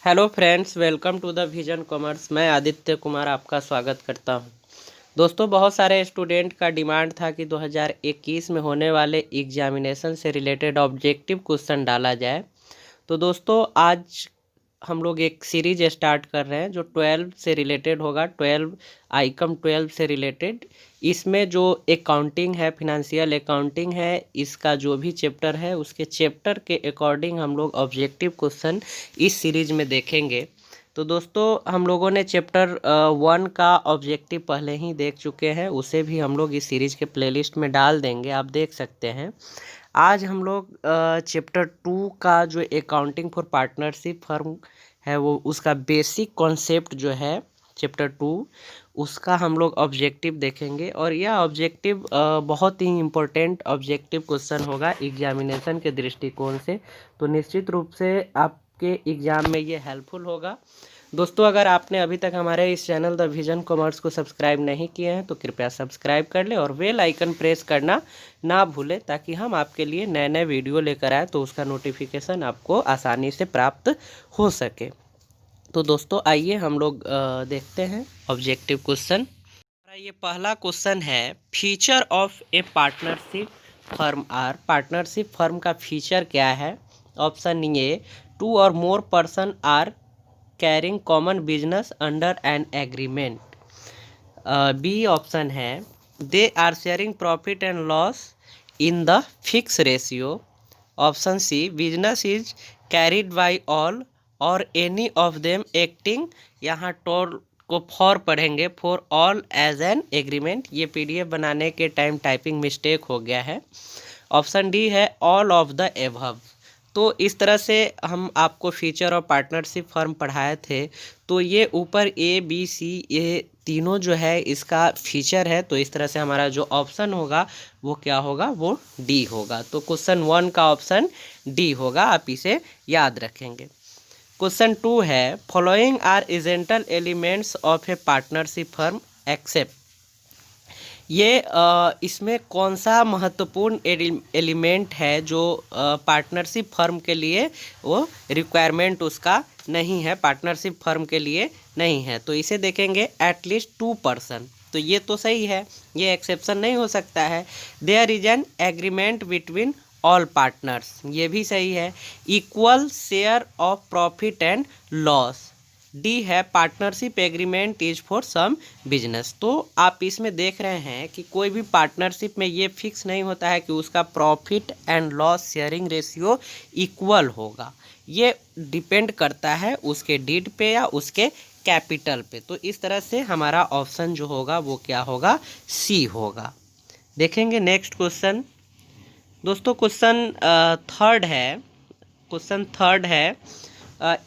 Hello friends, welcome to the Vision Commerce. मैं आदित्य कुमार आपका स्वागत करता हूं। दोस्तों, बहुत सारे स्टूडेंट का डिमांड था कि 2021 में होने वाले एग्जामिनेशन से रिलेटेड ऑब्जेक्टिव क्वेश्चन डाला जाए। तो दोस्तों, आज हम लोग एक सीरीज स्टार्ट कर रहे हैं जो 12 से रिलेटेड होगा। 12 आइकम 12 से रिलेटेड। इसमें जो अकाउंटिंग है, फिनेंशियल अकाउंटिंग है, इसका जो भी चैप्टर है उसके चैप्टर के अकॉर्डिंग हम लोग ऑब्जेक्टिव क्वेश्चन इस सीरीज में देखेंगे। तो दोस्तों, हम लोगों ने चैप्टर 1 का ऑब्जेक्टिव पहले ही देख चुके हैं, उसे भी हम लोग इस सीरीज के प्लेलिस्ट में डाल देंगे, आप देख सकते हैं। आज हम लोग चैप्टर 2 का जो अकाउंटिंग फॉर पार्टनरशिप फर्म है वो उसका बेसिक कॉन्सेप्ट जो है चैप्टर 2 उसका हम लोग ऑब्जेक्टिव देखेंगे। और यह ऑब्जेक्टिव बहुत ही इम्पोर्टेंट ऑब्जेक्टिव क्वेश्चन होगा एग्जामिनेशन के दृष्टिकोण से। तो निश्चित रूप से आपके एग्ज़ाम में ये हेल्पफुल होगा। दोस्तों, अगर आपने अभी तक हमारे इस चैनल द विजन कॉमर्स को सब्सक्राइब नहीं किए हैं तो कृपया सब्सक्राइब कर लें और बेल आइकन प्रेस करना ना भूलें, ताकि हम आपके लिए नए नए वीडियो लेकर आए तो उसका नोटिफिकेशन आपको आसानी से प्राप्त हो सके। तो दोस्तों, आइए हम लोग देखते हैं ऑब्जेक्टिव क्वेश्चन। ये पहला क्वेश्चन है, feature of a partnership firm are. Partnership firm का फीचर क्या है? Option A, two or more person are carrying common business under an agreement. B option है, they are sharing profit and loss in the fix ratio. Option C, business is carried by all or any of them acting, यहाँ toll को for पढ़ेंगे, for all as an agreement. ये PDF बनाने के time typing mistake हो गया है। Option D है, ऑल ऑफ द एबव। तो इस तरह से हम आपको फीचर और पार्टनरशिप फर्म पढ़ाए थे। तो ये ऊपर ए बी सी ये तीनों जो है इसका फीचर है। तो इस तरह से हमारा जो ऑप्शन होगा वो क्या होगा? वो डी होगा। तो क्वेश्चन 1 का ऑप्शन डी होगा, आप इसे याद रखेंगे। क्वेश्चन 2 है, following are essential elements of a partnership firm except. ये इसमें कौन सा महत्वपूर्ण एलिमेंट है जो पार्टनरशिप फर्म के लिए वो रिक्वायरमेंट उसका नहीं है, पार्टनरशिप फर्म के लिए नहीं है। तो इसे देखेंगे, एटलीस्ट 2 पर्सन। तो ये तो सही है, ये एक्सेप्शन नहीं हो सकता है। There is an agreement between all partners, ये भी सही है। Equal share of profit and loss. D है, partnership agreement is for some business. तो आप इसमें देख रहे हैं कि कोई भी पार्टनरशिप में ये फिक्स नहीं होता है कि उसका profit and loss sharing ratio equal होगा। ये डिपेंड करता है उसके डीड पे या उसके कैपिटल पे। तो इस तरह से हमारा ऑप्शन जो होगा वो क्या होगा? सी होगा। देखेंगे नेक्स्ट क्वेश्चन। दोस्तों, क्वेश्चन थर्ड है। क्वेश्चन थर्ड है,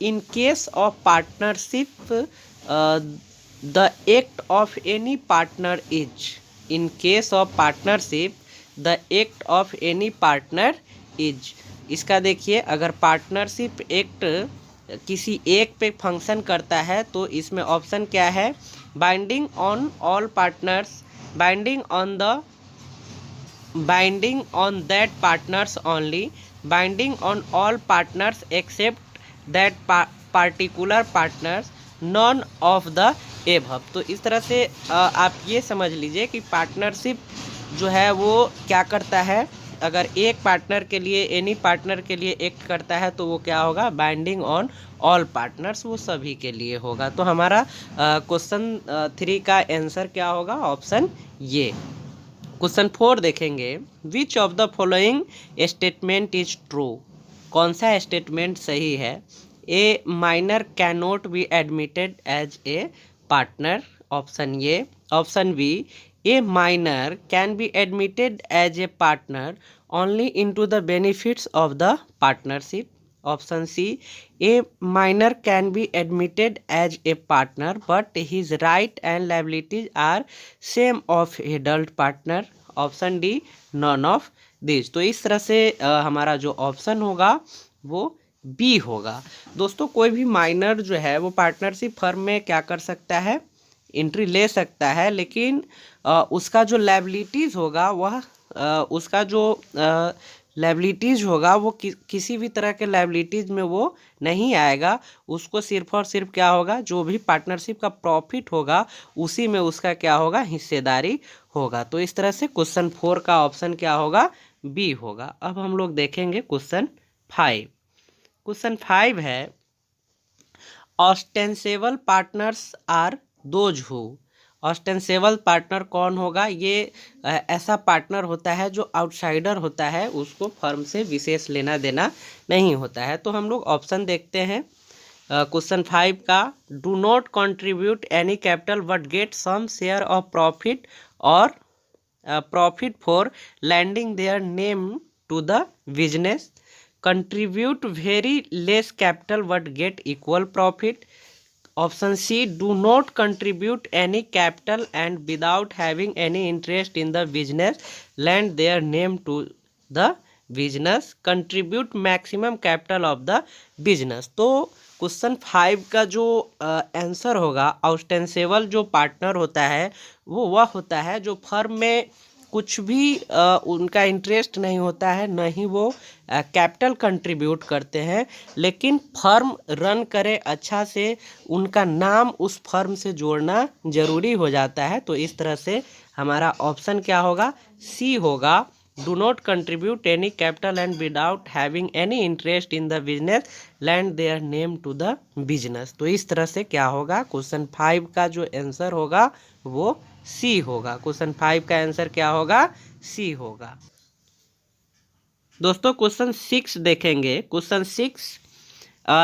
in case of partnership the act of any partner is। in case of partnership the act of any partner is। इसका देखिए, अगर पार्टनरशिप एक्ट किसी एक पे फंक्शन करता है तो इसमें ऑप्शन क्या है? Binding on all partners, binding on that partners only, binding on all partners except that particular partners, none of the above. तो इस तरह से आप ये समझ लीजिए कि पार्टनरशिप जो है वो क्या करता है, अगर एक पार्टनर के लिए, एनी पार्टनर के लिए एक्ट करता है तो वो क्या होगा? बाइंडिंग ऑन ऑल पार्टनर्स, वो सभी के लिए होगा। तो हमारा क्वेश्चन 3 का आंसर क्या होगा? ऑप्शन ये। क्वेश्चन 4 देखेंगे, which of the following statement is true. कौन सा स्टेटमेंट सही है? A minor can not be admitted as a partner. Option A. Option B, a minor can be admitted as a partner only into the benefits of the partnership. Option C, a minor can be admitted as a partner but his right and liabilities are same of adult partner. Option D, none of this. तो इस तरह से हमारा जो option होगा वो B होगा। दोस्तों, कोई भी माइनर जो है वो पार्टनरशिप फर्म में क्या कर सकता है? एंट्री ले सकता है, लेकिन उसका जो लायबिलिटीज़ होगा वह उसका जो लायबिलिटीज होगा वो किसी भी तरह के लायबिलिटीज में वो नहीं आएगा। उसको सिर्फ और सिर्फ क्या होगा, जो भी पार्टनरशिप का प्रॉफिट होगा उसी में उसका क्या होगा, हिस्सेदारी होगा। तो इस तरह से क्वेश्चन 4 का ऑप्शन क्या होगा, बी होगा। अब हम लोग देखेंगे क्वेश्चन 5। क्वेश्चन 5 है ostensible partners are those who. Ostensible partner कौन होगा, ये ऐसा पार्टनर होता है जो आउटसाइडर होता है, उसको फर्म से विशेष लेना देना नहीं होता है। तो हम लोग ऑप्शन देखते हैं क्वेश्चन 5 का। Do not contribute any capital but get some share of profit or profit for lending their name to the business. Contribute very less capital but get equal profit. Option C, do not contribute any capital and without having any interest in the business lend their name to the business. Contribute maximum capital of the business. तो question 5 का जो answer होगा, ऑस्टेंसेबल जो partner होता है वो वह होता है जो फर्म में कुछ भी उनका इंटरेस्ट नहीं होता है, न ही वो कैपिटल कंट्रीब्यूट करते हैं, लेकिन फर्म रन करे अच्छा से, उनका नाम उस फर्म से जोड़ना जरूरी हो जाता है। तो इस तरह से हमारा ऑप्शन क्या होगा, सी होगा। Do not contribute any capital and without having any interest in the business lend their name to the business. तो इस तरह से क्या होगा, क्वेश्चन 5 का जो आंसर होगा वो सी होगा। क्वेश्चन 5 का आंसर क्या होगा, सी होगा। दोस्तों क्वेश्चन 6 देखेंगे। Question 6,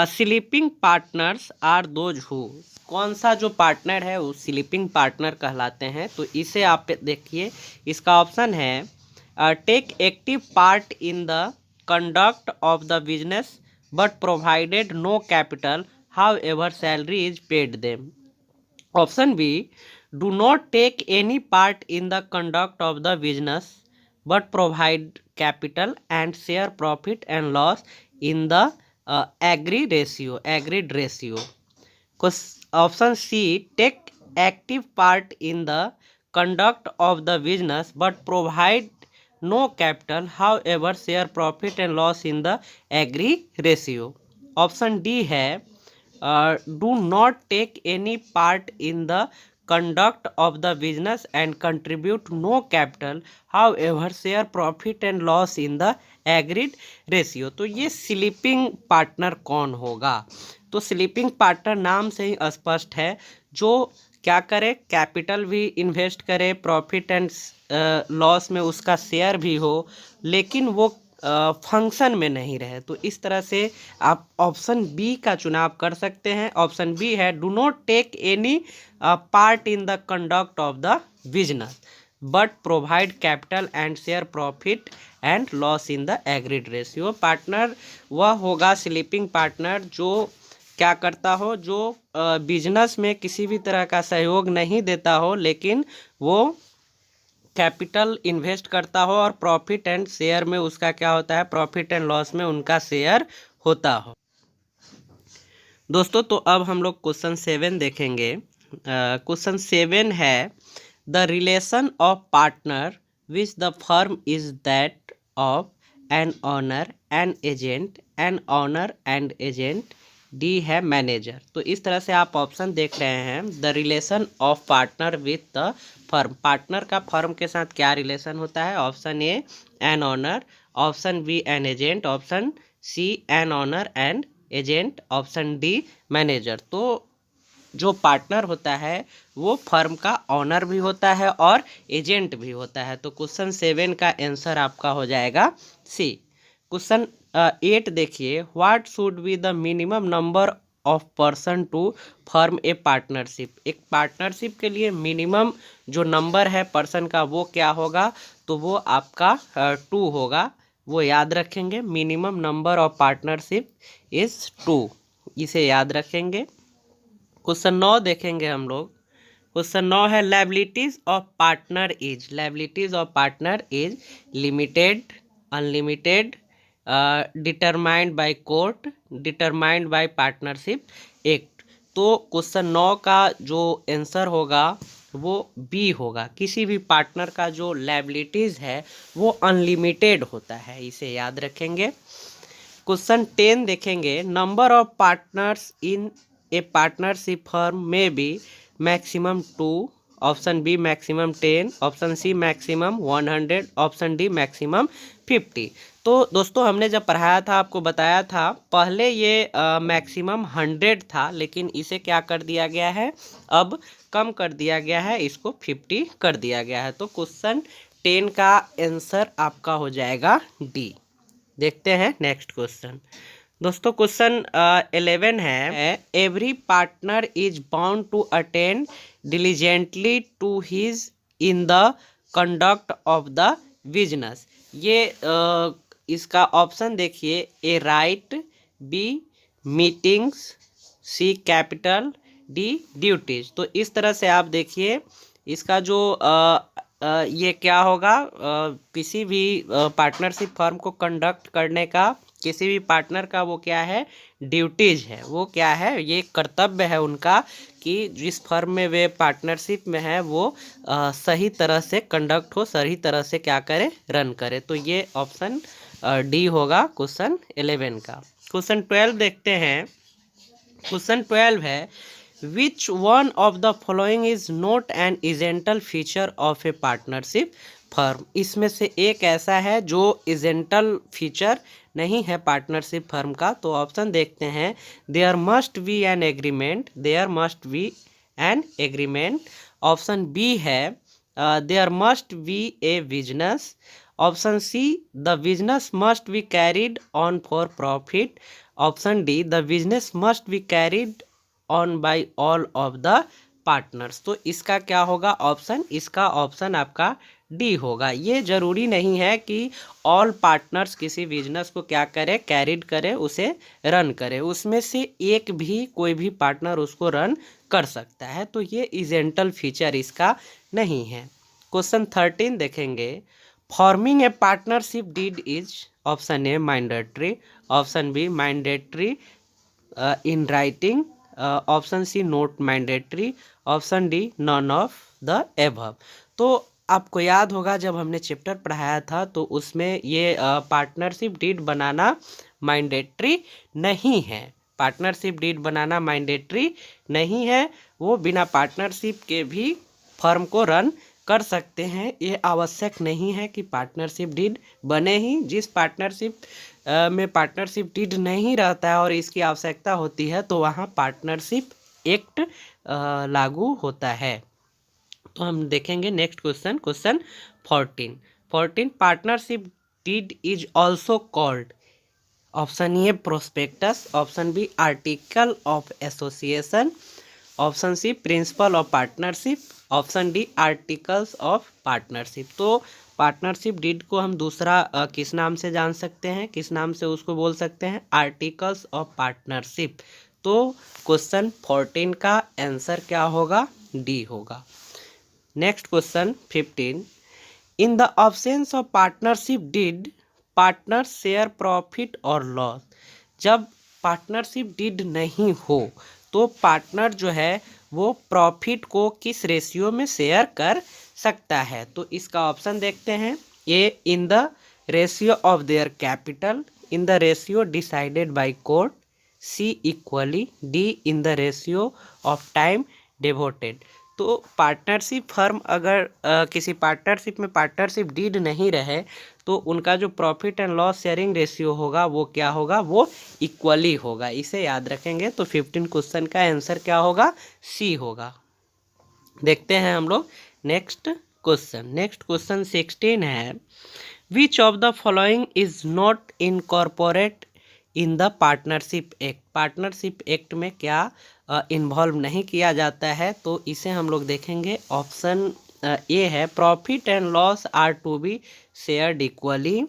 sleeping partners are those who. कौन सा जो पार्टनर है वो स्लीपिंग पार्टनर कहलाते हैं। तो इसे आप देखिए, इसका ऑप्शन है take active part in the conduct of the business but provided no capital however salary is paid them. Option B, do not take any part in the conduct of the business but provide capital and share profit and loss in the agreed ratio. Option C, take active part in the conduct of the business but provide no capital, however share profit and loss in the agreed ratio. Option D है do not take any part in the conduct of the business and contribute no capital, however share profit and loss in the agreed ratio। तो ये sleeping partner कौन होगा, तो sleeping partner नाम से ही स्पष्ट है, जो क्या करे, कैपिटल भी इन्वेस्ट करे, प्रॉफिट एंड लॉस में उसका शेयर भी हो, लेकिन वो फंक्शन में नहीं रहे। तो इस तरह से आप ऑप्शन बी का चुनाव कर सकते हैं। ऑप्शन बी है do not take any part in the conduct of the business but provide capital and share profit and loss in the agreed ratio. Partner वह होगा स्लीपिंग पार्टनर जो क्या करता हो, जो बिजनेस में किसी भी तरह का सहयोग नहीं देता हो, लेकिन वो कैपिटल इन्वेस्ट करता हो और प्रॉफिट एंड शेयर में उसका क्या होता है, प्रॉफिट एंड लॉस में उनका शेयर होता हो। दोस्तों तो अब हम लोग क्वेश्चन 7 देखेंगे। क्वेश्चन 7 है the relation of partner which the firm is that of an owner an agent, an owner and agent, D है मैनेजर। तो इस तरह से आप ऑप्शन देख रहे हैं, the relation of partner with the firm. Partner का फर्म के साथ क्या रिलेशन होता है। Option A an owner, option B an agent, option C an owner and agent, option D manager. तो जो पार्टनर होता है वो फर्म का ऑनर भी होता है और एजेंट भी होता है। तो क्वेश्चन 7 का आंसर आपका हो जाएगा सी। क्वेश्चन 8 देखिए, what should be the minimum number of person to form a partnership. एक पार्टनरशिप के लिए मिनिमम जो नंबर है पर्सन का वो क्या होगा, तो वो आपका 2 होगा। वो याद रखेंगे, minimum number of partnership is 2, इसे याद रखेंगे। क्वेश्चन 9 देखेंगे हम लोग। क्वेश्चन 9 है liabilities of partner is. Liabilities of partner is limited, unlimited, determined by court, determined by partnership act. तो क्वेश्चन 9 का जो आंसर होगा वो बी होगा। किसी भी पार्टनर का जो लायबिलिटीज़ है वो अनलिमिटेड होता है, इसे याद रखेंगे। क्वेश्चन 10 देखेंगे, number of partners in a partnership firm may be maximum 2, option B maximum 10, option C maximum 100, option D maximum 50। तो दोस्तों हमने जब पढ़ाया था आपको बताया था पहले ये मैक्सिमम 100 था, लेकिन इसे क्या कर दिया गया है, अब कम कर दिया गया है, इसको 50 कर दिया गया है। तो क्वेश्चन 10 का आंसर आपका हो जाएगा डी। देखते हैं नेक्स्ट क्वेश्चन। दोस्तों क्वेश्चन 11 है, every partner is bound to attend diligently to his in the conduct of the business. ये इसका ऑप्शन देखिए, A right, B meetings, C capital, D duties. तो इस तरह से आप देखिए इसका जो ये क्या होगा, किसी भी पार्टनरशिप फर्म को कंडक्ट करने का किसी भी पार्टनर का वो क्या है, ड्यूटीज है, वो क्या है, ये कर्तव्य है उनका कि जिस फर्म में वे पार्टनरशिप में है वो सही तरह से कंडक्ट हो, सही तरह से क्या करे, रन करे। तो ये ऑप्शन डी होगा क्वेश्चन 11 का। क्वेश्चन 12 देखते हैं। क्वेश्चन 12 है, which one of the following is not an essential feature of a partnership firm. इसमें से एक ऐसा है जो इजेंटल फीचर नहीं है पार्टनरशिप फर्म का। तो ऑप्शन देखते हैं, there must be an agreement, there must be an agreement. Option B है there must be a business. Option C, the business must be carried on for profit. Option D, the business must be carried on by all of the partners. तो इसका क्या होगा option, इसका option आपका D होगा। ये जरूरी नहीं है कि ऑल पार्टनर्स किसी बिजनेस को क्या करे, कैरिड करे, उसे रन करे, उसमें से एक भी कोई भी पार्टनर उसको रन कर सकता है। तो ये इजेंटल फीचर इसका नहीं है। क्वेश्चन 13 देखेंगे, forming a partnership deed is, option A mandatory, option B mandatory in writing, option C not mandatory, option D none of the above. तो आपको याद होगा जब हमने चैप्टर पढ़ाया था तो उसमें ये पार्टनरशिप डीड बनाना मैंडेटरी नहीं है, पार्टनरशिप डीड बनाना मैंडेटरी नहीं है। वो बिना पार्टनरशिप के भी फर्म को रन कर सकते हैं। ये आवश्यक नहीं है कि पार्टनरशिप डीड बने ही। जिस पार्टनरशिप में पार्टनरशिप डीड नहीं रहता है और इसकी आवश्यकता होती है तो वहाँ पार्टनरशिप एक्ट लागू होता है। तो हम देखेंगे next question, question 14। Partnership deed is also called, option A prospectus, option B article of association, option C principal of partnership, option D articles of partnership. तो पार्टनरशिप डीड को हम दूसरा किस नाम से जान सकते हैं, किस नाम से उसको बोल सकते हैं, आर्टिकल्स ऑफ पार्टनरशिप। तो क्वेश्चन 14 का आंसर क्या होगा, डी होगा। Next question 15, in the absence of partnership deed partner share profit और लॉस। जब पार्टनरशिप डीड नहीं हो तो पार्टनर जो है वो प्रॉफिट को किस रेशियो में शेयर कर सकता है। तो इसका ऑप्शन देखते हैं, A in the ratio of their capital, in the ratio decided by court, C equally, D in the ratio of time devoted. तो पार्टनरशिप फर्म अगर किसी पार्टनरशिप में पार्टनरशिप डीड नहीं रहे तो उनका जो profit and loss sharing ratio होगा वो क्या होगा, वो इक्वली होगा। इसे याद रखेंगे। तो 15 क्वेश्चन का आंसर क्या होगा, सी होगा। देखते हैं हम लोग नेक्स्ट क्वेश्चन। नेक्स्ट क्वेश्चन 16 है, विच of the following is not incorporate in the partnership act. Partnership act में क्या इन्वॉल्व नहीं किया जाता है। तो इसे हम लोग देखेंगे। ऑप्शन ए है, profit and loss are to be shared equally,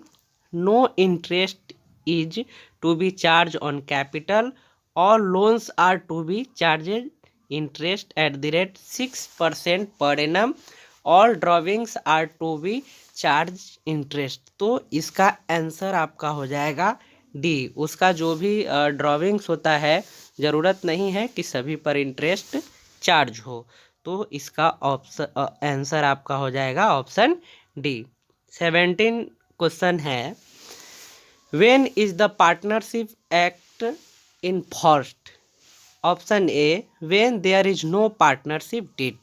no interest is to be charge on capital, all loans are to be charged interest at the rate 6% per annum, all drawings are to be charge interest. तो इसका answer आपका हो जाएगा D. उसका जो भी drawings होता है ज़रूरत नहीं है कि सभी पर इंटरेस्ट चार्ज हो। तो इसका ऑप्शन आंसर आपका हो जाएगा ऑप्शन डी। 17 क्वेश्चन है, when is the partnership act enforced? Option A, when there is no partnership deed.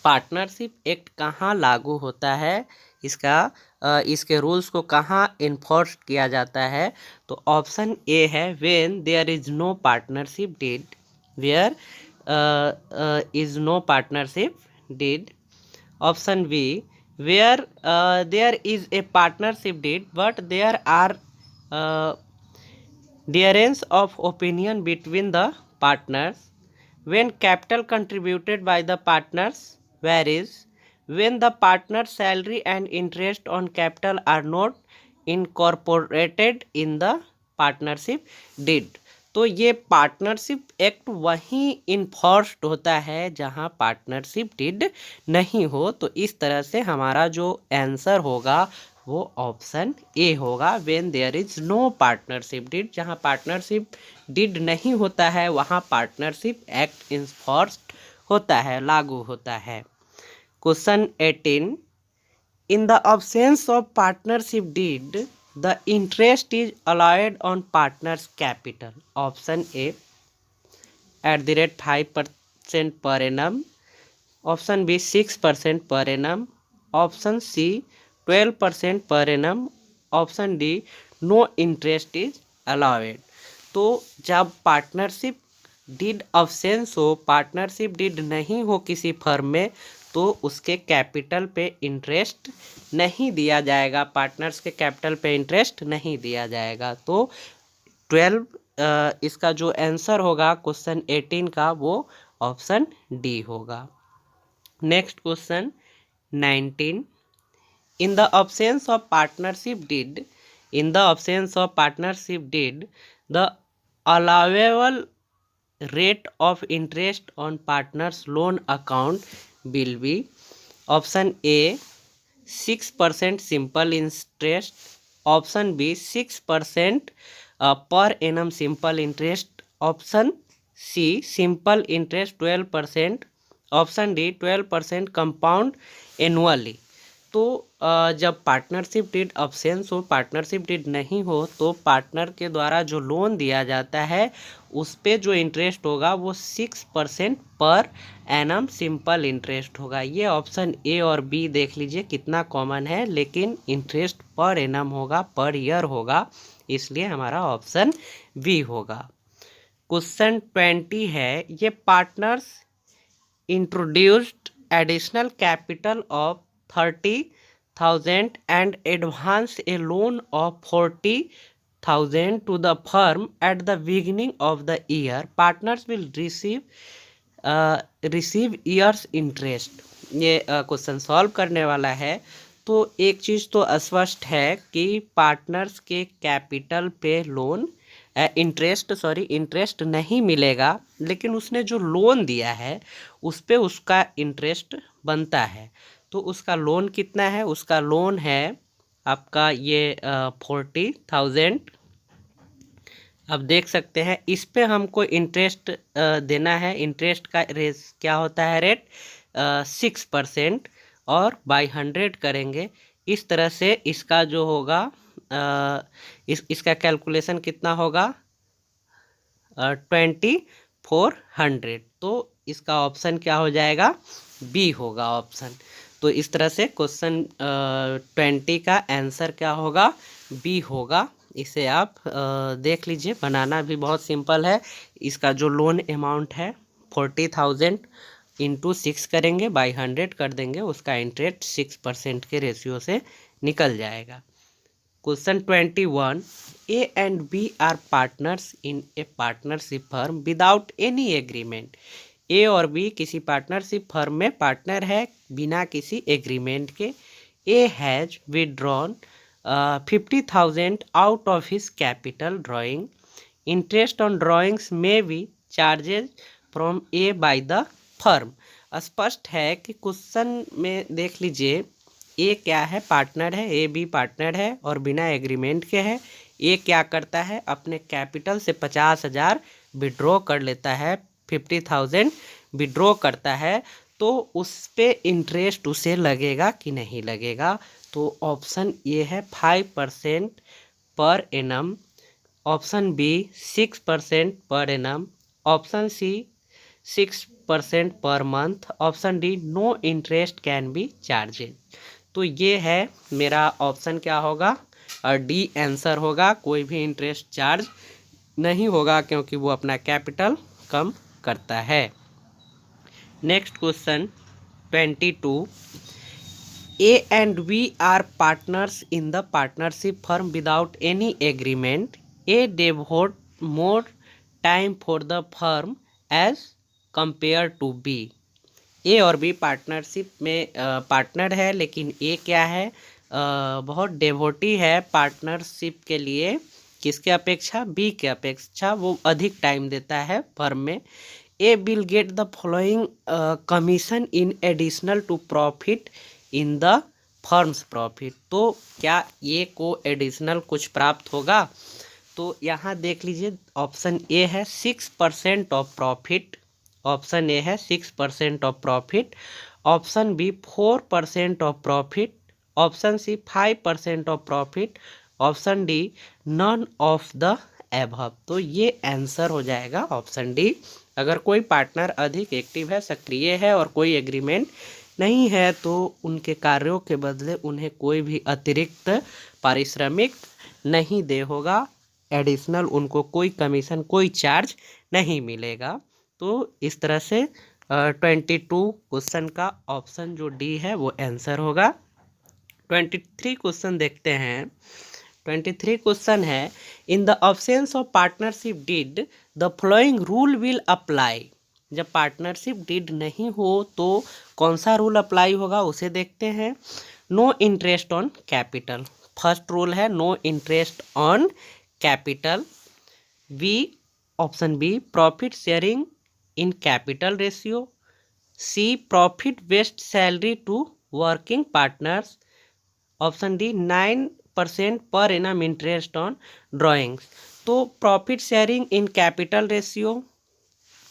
Partnership act कहाँ लागू होता है, इसके रूल्स को कहाँ इन्फोर्स किया जाता है? तो ऑप्शन ए है when there is no partnership deed, where is no partnership deed. Option B, where there is a partnership deed but there are difference of opinion between the partners, when capital contributed by the partners varies, when the partner's salary and interest on capital are not incorporated in the partnership deed। तो ये partnership act वहीं enforced होता है जहां partnership deed नहीं हो। तो इस तरह से हमारा जो आंसर होगा वो ऑप्शन ए होगा, when there is no partnership deed. जहां पार्टनरशिप डीड नहीं होता है वहां पार्टनरशिप एक्ट इन्फोर्स्ड होता है, लागू होता है। Question 18, in the absence of partnership did the interest is allowed on partners capital. Option A, @5% पर annum. Option B 6% per annum. Option C 12% per annum. Option D no interest is allowed. तो जब partnership deed absence हो, partnership deed नहीं हो किसी firm में, तो उसके कैपिटल पे इंटरेस्ट नहीं दिया जाएगा, पार्टनर्स के कैपिटल पे इंटरेस्ट नहीं दिया जाएगा। तो 12 इसका जो आंसर होगा क्वेश्चन 18 का वो ऑप्शन डी होगा। Next question 19, in the absence of partnership deed, in the absence of partnership deed, the allowable rate of interest on partners loan account will be option A 6% simple interest, option B 6% per annum simple interest, option C simple interest 12%, option D 12% compound annually. तो जब partnership deed absence हो, partnership deed नहीं हो, तो partner के द्वारा जो loan दिया जाता है उस पे जो इंटरेस्ट होगा वो 6% पर एनम सिंपल इंटरेस्ट होगा। ये ऑप्शन ए और बी देख लीजिए कितना कॉमन है, लेकिन इंटरेस्ट पर एनम होगा, पर ईयर होगा, इसलिए हमारा ऑप्शन बी होगा। क्वेश्चन 20 है, ये partners introduced additional capital of 30,000 and advance a loan of 40,000 to the firm at the beginning of the year, partners will receive years interest। ये question solve करने वाला है। तो एक चीज़ तो स्पष्ट है कि पार्टनर्स के कैपिटल पे लोन इंटरेस्ट नहीं मिलेगा, लेकिन उसने जो लोन दिया है उस पे उसका इंटरेस्ट बनता है। तो उसका लोन कितना है? उसका लोन है आपका ये 40,000। अब देख सकते हैं इस पे हमको इंटरेस्ट देना है। इंटरेस्ट का रेट क्या होता है? रेट 6% और बाई 100 करेंगे। इस तरह से इसका जो होगा इसका कैलकुलेशन कितना होगा? 2400। तो इसका ऑप्शन क्या हो जाएगा? बी होगा ऑप्शन। तो इस तरह से क्वेश्चन 20 का आंसर क्या होगा? बी होगा। इसे आप देख लीजिए, बनाना भी बहुत सिंपल है। इसका जो लोन अमाउंट है 40,000 इंटू 6 करेंगे, बाई 100 कर देंगे, उसका इंटरेस्ट 6% के रेशियो से निकल जाएगा। Question 21, A and B are partners in a partnership firm without any agreement. A और बी किसी पार्टनरशिप फर्म में पार्टनर है बिना किसी एग्रीमेंट के। A has withdrawn 50,000 out of his capital drawing. Interest on drawings may be charges from A by the firm. स्पष्ट है कि क्वेश्चन में देख लीजिए, ए क्या है? पार्टनर है। ए बी पार्टनर है और बिना एग्रीमेंट के है। ए क्या करता है? अपने कैपिटल से 50,000 विड्रॉ कर लेता है, 50,000 विड्रॉ करता है। तो उस पे इंटरेस्ट उसे लगेगा कि नहीं लगेगा। तो ऑप्शन ए है 5% पर annum, option B 6% per annum, option C 6% per month, option D no interest can be charged. तो ये है मेरा ऑप्शन क्या होगा, और डी आंसर होगा, कोई भी इंटरेस्ट चार्ज नहीं होगा क्योंकि वो अपना कैपिटल कम करता है। Next question 22, A and B are partners in the partnership firm without any agreement, A devote more time for the firm as compare to B. A और बी पार्टनरशिप में पार्टनर है, लेकिन ए क्या है, बहुत डेवोटी है पार्टनरशिप के लिए, किसके अपेक्षा, बी के अपेक्षा वो अधिक टाइम देता है फर्म में। A will get the following commission in additional to profit in the firm's profit. तो क्या ए को एडिशनल कुछ प्राप्त होगा, तो यहाँ देख लीजिए ऑप्शन ए है 6% ऑफ प्रॉफिट, ऑप्शन ए है 6% of profit, option B 4% of profit, option C 5% of profit, option D none of the above. तो ये आंसर हो जाएगा ऑप्शन डी। अगर कोई पार्टनर अधिक एक्टिव है, सक्रिय है और कोई एग्रीमेंट नहीं है तो उनके कार्यों के बदले उन्हें कोई भी अतिरिक्त पारिश्रमिक नहीं दे होगा, एडिशनल उनको कोई कमीशन कोई चार्ज नहीं मिलेगा। तो इस तरह से 22 क्वेश्चन का ऑप्शन जो डी है वो आंसर होगा। 23 क्वेश्चन देखते हैं। 23 क्वेश्चन है, इन the absence of partnership did the following rule will apply. जब पार्टनरशिप डीड नहीं हो तो कौन सा रूल अप्लाई होगा उसे देखते हैं। No interest on capital, first rule है no interest on capital. B, option B profit sharing in capital ratio. C, profit based salary to working partners. Option D 9% per annum interest on drawings. तो profit sharing in capital ratio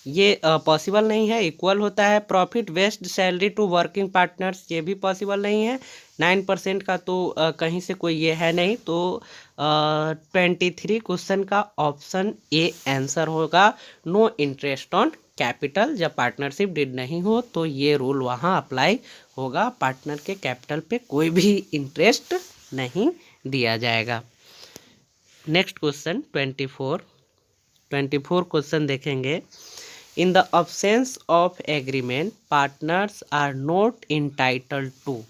ये possible नहीं है, equal होता है। Profit based salary to working partners ये भी possible नहीं है, 9% का तो कहीं से कोई ये है नहीं। तो 23 क्वेश्चन का ऑप्शन ए आंसर होगा, नो इंटरेस्ट ऑन कैपिटल। जब पार्टनरशिप डीड नहीं हो तो ये रूल वहाँ अप्लाई होगा, पार्टनर के कैपिटल पे कोई भी इंटरेस्ट नहीं दिया जाएगा। नेक्स्ट क्वेश्चन 24 क्वेश्चन देखेंगे। In the absence of agreement partners are not entitled to.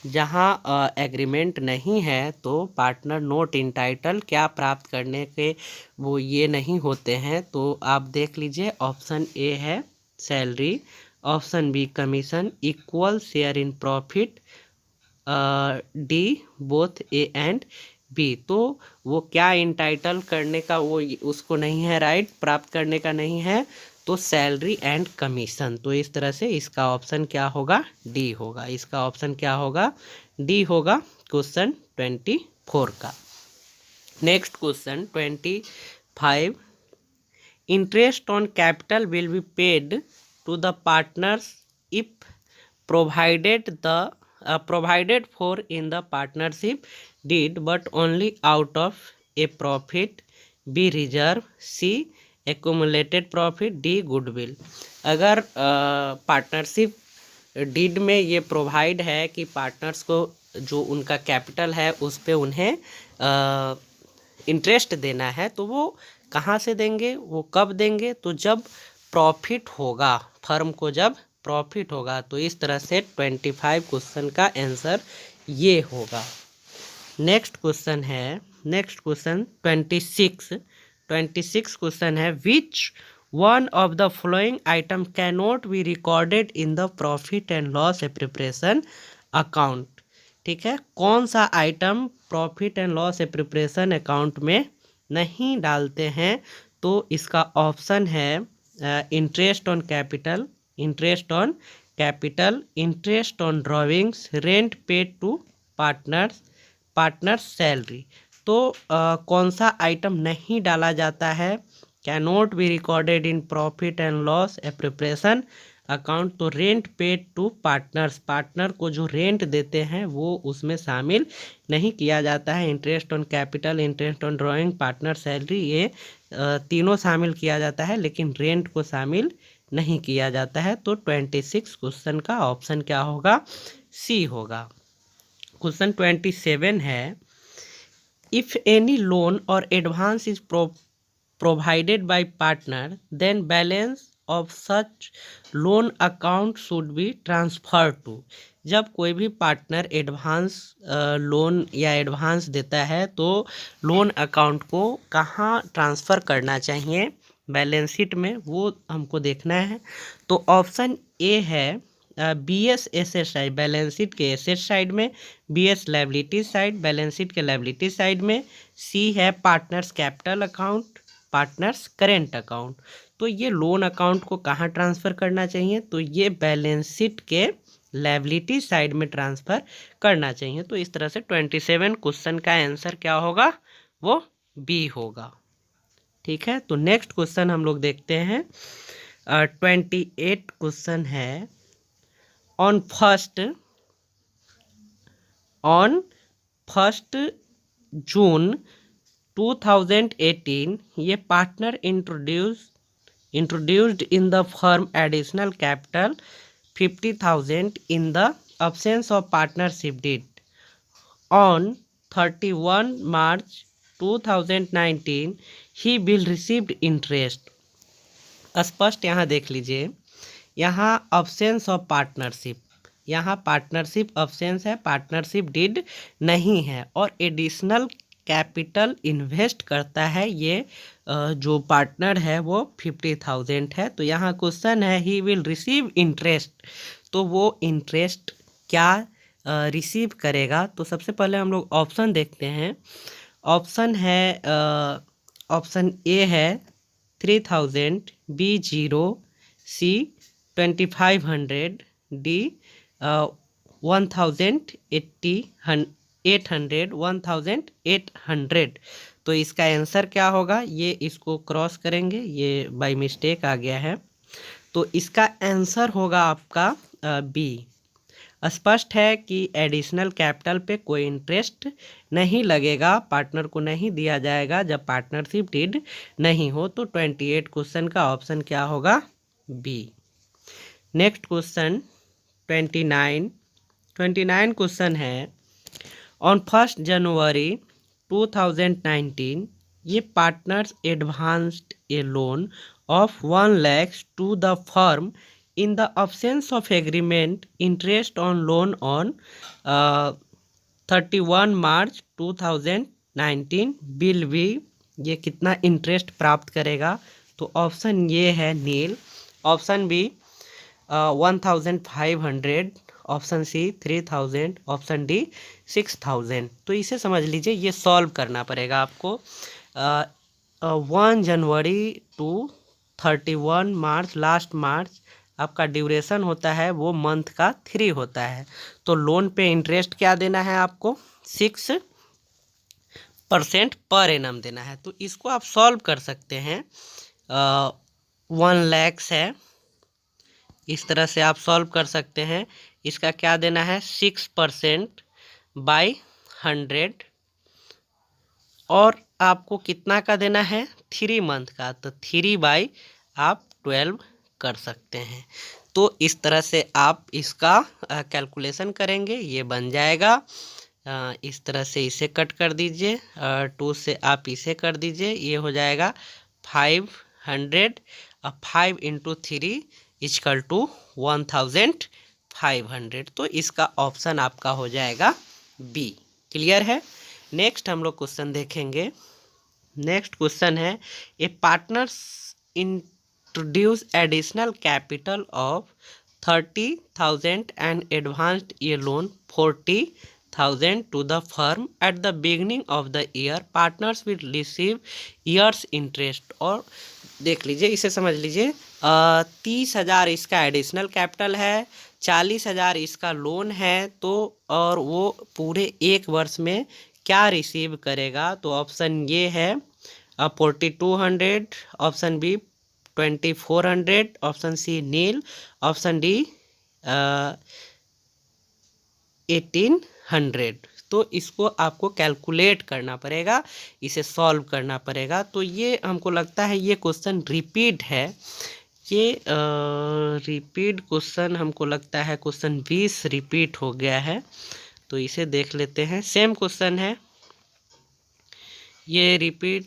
जहाँ एग्रीमेंट नहीं है तो पार्टनर नॉट इंटाइटल क्या प्राप्त करने के वो ये नहीं होते हैं। तो आप देख लीजिए ऑप्शन ए है salary, option B commission, equal share in profit, D both A and B. तो वो क्या इंटाइटल करने का वो उसको नहीं है, राइट प्राप्त करने का नहीं है, तो सैलरी एंड कमीशन। तो इस तरह से इसका ऑप्शन क्या होगा, डी होगा। इसका ऑप्शन क्या होगा, डी होगा क्वेश्चन 24 का। Next question 25, interest on capital will be paid to the partners if provided for in the partnership deed but only out of a profit, B reserve, C accumulated profit, D goodwill। अगर partnership deed में ये provide है कि partners को जो उनका capital है उस पे उन्हें इंटरेस्ट देना है, तो वो कहाँ से देंगे, वो कब देंगे, तो जब प्रॉफिट होगा, फर्म को जब प्रॉफिट होगा। तो इस तरह से 25 क्वेश्चन का आंसर ये होगा। नेक्स्ट क्वेश्चन है, नेक्स्ट क्वेश्चन 26 क्वेश्चन है, which one of the following item can not be recorded in the profit and loss preparation account. ठीक है, कौन सा item profit and loss preparation account में नहीं डालते हैं। तो इसका ऑप्शन है interest on capital, interest on capital, interest on drawings, rent paid to partners, partners salary. तो कौन सा आइटम नहीं डाला जाता है, can not be recorded in profit and loss preparation account, तो rent paid to partners, partner को जो रेंट देते हैं वो उसमें शामिल नहीं किया जाता है। Interest on capital, interest on drawing, partner salary, ये तीनों शामिल किया जाता है, लेकिन रेंट को शामिल नहीं किया जाता है। तो 26 क्वेश्चन का ऑप्शन क्या होगा? सी होगा। क्वेश्चन 27 है, इफ एनी लोन और advance is provided by partner, then balance of such loan account should be transferred to। जब कोई भी पार्टनर एडवांस लोन या एडवांस देता है तो लोन अकाउंट को कहाँ ट्रांसफ़र करना चाहिए बैलेंस शीट में, वो हमको देखना है। तो ऑप्शन ए है BS asset side, balance sheet के एसेट साइड में, BS liability side, balance sheet के लाइबिलिटी साइड में। सी है partners capital account, partners current account. तो ये लोन अकाउंट को कहाँ ट्रांसफ़र करना चाहिए? तो ये बैलेंस शीट के लायबिलिटी साइड में ट्रांसफ़र करना चाहिए। तो इस तरह से 27 क्वेश्चन का आंसर क्या होगा? वो बी होगा। ठीक है, तो नेक्स्ट क्वेश्चन हम लोग देखते हैं। 28 क्वेश्चन है, ऑन फर्स्ट जून 2018 ये partner introduced in the firm additional capital 50,000 in the absence of partnership deed on 31 March 2019 he will received interest। स्पष्ट यहाँ देख लीजिए, यहाँ absence of पार्टनरशिप, यहाँ पार्टनरशिप absence है, पार्टनरशिप डीड नहीं है, और एडिशनल कैपिटल इन्वेस्ट करता है ये जो पार्टनर है वो 50,000 है। तो यहाँ क्वेश्चन है ही विल रिसीव इंटरेस्ट, तो वो इंटरेस्ट क्या रिसीव करेगा? तो सबसे पहले हम लोग ऑप्शन देखते हैं। ऑप्शन है, ऑप्शन ए है 3,000, बी 0, सी 2,500, डी 1,800। तो इसका आंसर क्या होगा? ये इसको क्रॉस करेंगे, ये बाय मिस्टेक आ गया है, तो इसका आंसर होगा आपका बी। स्पष्ट है कि एडिशनल कैपिटल पे कोई इंटरेस्ट नहीं लगेगा, पार्टनर को नहीं दिया जाएगा जब पार्टनरशिप डीड नहीं हो। तो 28 क्वेश्चन का ऑप्शन क्या होगा? बी। नेक्स्ट क्वेश्चन 29 क्वेश्चन है, ऑन 1 जनवरी 2019 ये partners advanced a loan of 1 lakh to the firm in the absence of agreement interest on loan on 31 March 2019 will be, ये कितना इंटरेस्ट प्राप्त करेगा? तो ऑप्शन ये है nil, option B 1,500, option C 3,000, option D 6,000। तो इसे समझ लीजिए, ये सॉल्व करना पड़ेगा आपको। 1 जनवरी टू 31 मार्च, लास्ट मार्च आपका ड्यूरेशन होता है वो मंथ का 3 होता है। तो लोन पे इंटरेस्ट क्या देना है आपको? 6% पर एनम देना है। तो इसको आप सॉल्व कर सकते हैं। 1 लाख है, इस तरह से आप सॉल्व कर सकते हैं। इसका क्या देना है? 6% बाई 100, और आपको कितना का देना है? 3 मंथ का, तो 3 बाई आप 12 कर सकते हैं। तो इस तरह से आप इसका कैलकुलेशन करेंगे, ये बन जाएगा। इस तरह से इसे कट कर दीजिए, 2 से आप इसे कर दीजिए, ये हो जाएगा 500, 5 × 3 इक्वल टू 1,500। तो इसका ऑप्शन आपका हो जाएगा बी। क्लियर है? नेक्स्ट हम लोग क्वेश्चन देखेंगे। नेक्स्ट क्वेश्चन है, A partners introduce additional capital of 30,000 and advanced a loan 40,000 to the firm at the beginning of the year, partners will receive year's interest. और देख लीजिए, इसे समझ लीजिए, 30,000 इसका एडिशनल कैपिटल है, 40,000 इसका लोन है, तो और वो पूरे 1 वर्ष में क्या रिसीव करेगा? तो ऑप्शन ये है 4,200, ऑप्शन बी 2400, ऑप्शन सी नील, ऑप्शन डी 1800। तो इसको आपको कैलकुलेट करना पड़ेगा, इसे सॉल्व करना पड़ेगा। तो ये हमको लगता है ये क्वेश्चन रिपीट है, ये रिपीट क्वेश्चन हमको लगता है क्वेश्चन 20 रिपीट हो गया है। तो इसे देख लेते हैं, सेम क्वेश्चन है, ये रिपीट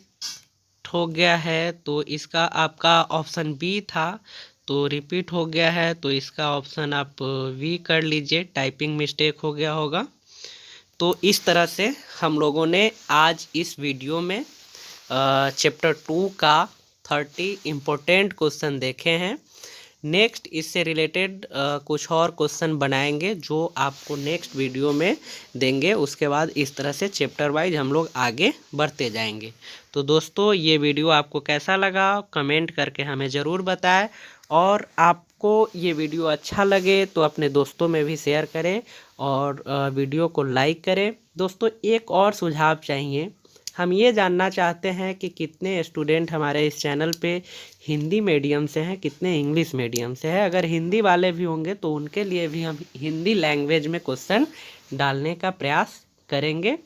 हो गया है। तो इसका आपका ऑप्शन बी था, तो रिपीट हो गया है, तो इसका ऑप्शन आप वी कर लीजिए, टाइपिंग मिस्टेक हो गया होगा। तो इस तरह से हम लोगों ने आज इस वीडियो में चैप्टर 2 का 30 इम्पोर्टेंट क्वेश्चन देखे हैं। नेक्स्ट इससे रिलेटेड कुछ और क्वेश्चन बनाएंगे जो आपको नेक्स्ट वीडियो में देंगे। उसके बाद इस तरह से चैप्टर वाइज हम लोग आगे बढ़ते जाएंगे। तो दोस्तों ये वीडियो आपको कैसा लगा कमेंट करके हमें ज़रूर बताएं, और आपको ये वीडियो अच्छा लगे तो अपने दोस्तों में भी शेयर करें और वीडियो को लाइक करें। दोस्तों एक और सुझाव चाहिए, हम ये जानना चाहते हैं कि कितने स्टूडेंट हमारे इस चैनल पे हिंदी मीडियम से हैं, कितने इंग्लिश मीडियम से हैं। अगर हिंदी वाले भी होंगे तो उनके लिए भी हम हिंदी लैंग्वेज में क्वेश्चन डालने का प्रयास करेंगे।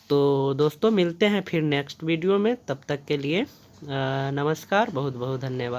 तो दोस्तों मिलते हैं फिर नेक्स्ट वीडियो में, तब तक के लिए नमस्कार, बहुत बहुत धन्यवाद।